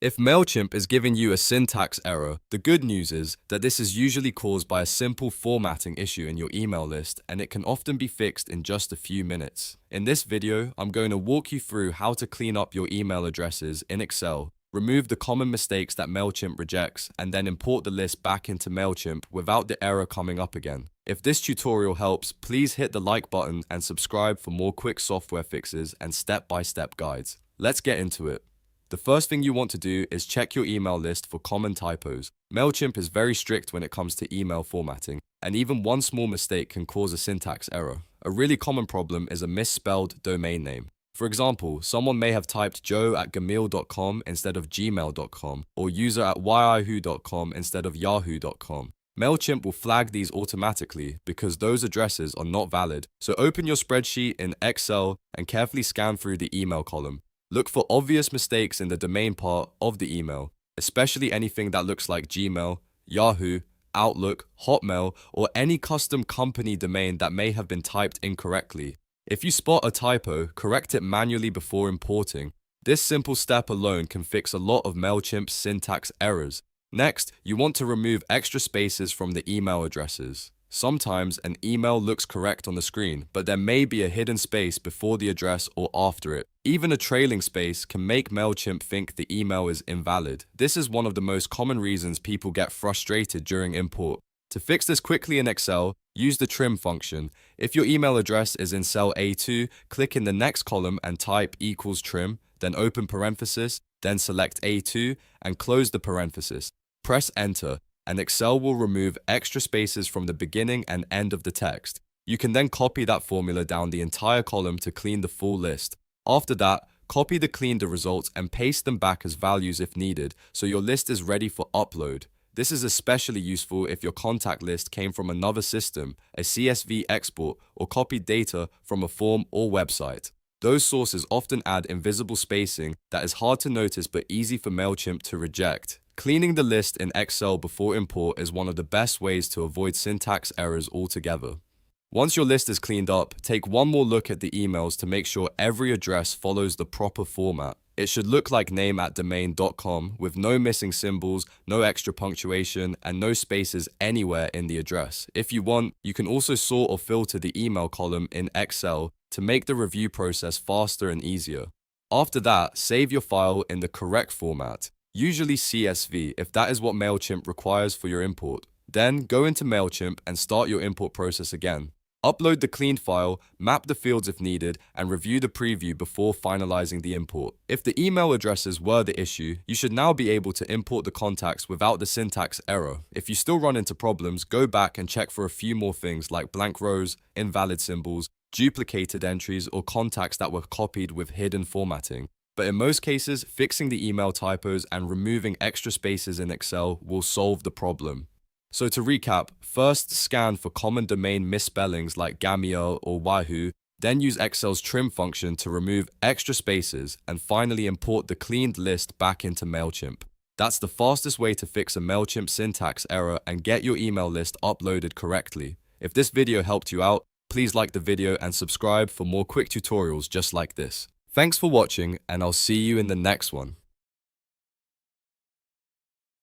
If Mailchimp is giving you a syntax error, the good news is that this is usually caused by a simple formatting issue in your email list, and it can often be fixed in just a few minutes. In this video, I'm going to walk you through how to clean up your email addresses in Excel, remove the common mistakes that Mailchimp rejects, and then import the list back into Mailchimp without the error coming up again. If this tutorial helps, please hit the like button and subscribe for more quick software fixes and step-by-step guides. Let's get into it. The first thing you want to do is check your email list for common typos. Mailchimp is very strict when it comes to email formatting, and even one small mistake can cause a syntax error. A really common problem is a misspelled domain name. For example, someone may have typed joe@gmail.com instead of gmail.com, or user@yahoo.com instead of yahoo.com. Mailchimp will flag these automatically because those addresses are not valid, so open your spreadsheet in Excel and carefully scan through the email column. Look for obvious mistakes in the domain part of the email, especially anything that looks like Gmail, Yahoo, Outlook, Hotmail, or any custom company domain that may have been typed incorrectly. If you spot a typo, correct it manually before importing. This simple step alone can fix a lot of Mailchimp's syntax errors. Next, you want to remove extra spaces from the email addresses. Sometimes an email looks correct on the screen, but there may be a hidden space before the address or after it. Even a trailing space can make Mailchimp think the email is invalid. This is one of the most common reasons people get frustrated during import. To fix this quickly in Excel, use the trim function. If your email address is in cell A2, click in the next column and type =trim, then open parenthesis, then select A2 and close the parenthesis. Press enter, and Excel will remove extra spaces from the beginning and end of the text. You can then copy that formula down the entire column to clean the full list. After that, copy the cleaned results and paste them back as values if needed, so your list is ready for upload. This is especially useful if your contact list came from another system, a CSV export, or copied data from a form or website. Those sources often add invisible spacing that is hard to notice but easy for Mailchimp to reject. Cleaning the list in Excel before import is one of the best ways to avoid syntax errors altogether. Once your list is cleaned up, take one more look at the emails to make sure every address follows the proper format. It should look like name@domain.com with no missing symbols, no extra punctuation, and no spaces anywhere in the address. If you want, you can also sort or filter the email column in Excel to make the review process faster and easier. After that, save your file in the correct format, usually CSV if that is what Mailchimp requires for your import. Then go into Mailchimp and start your import process again. Upload the cleaned file, map the fields if needed, and review the preview before finalizing the import. If the email addresses were the issue, you should now be able to import the contacts without the syntax error. If you still run into problems, go back and check for a few more things like blank rows, invalid symbols, duplicated entries, or contacts that were copied with hidden formatting. But in most cases, fixing the email typos and removing extra spaces in Excel will solve the problem. So to recap, first scan for common domain misspellings like Gmail or Wahoo, then use Excel's trim function to remove extra spaces, and finally import the cleaned list back into Mailchimp. That's the fastest way to fix a Mailchimp syntax error and get your email list uploaded correctly. If this video helped you out, please like the video and subscribe for more quick tutorials just like this. Thanks for watching, and I'll see you in the next one.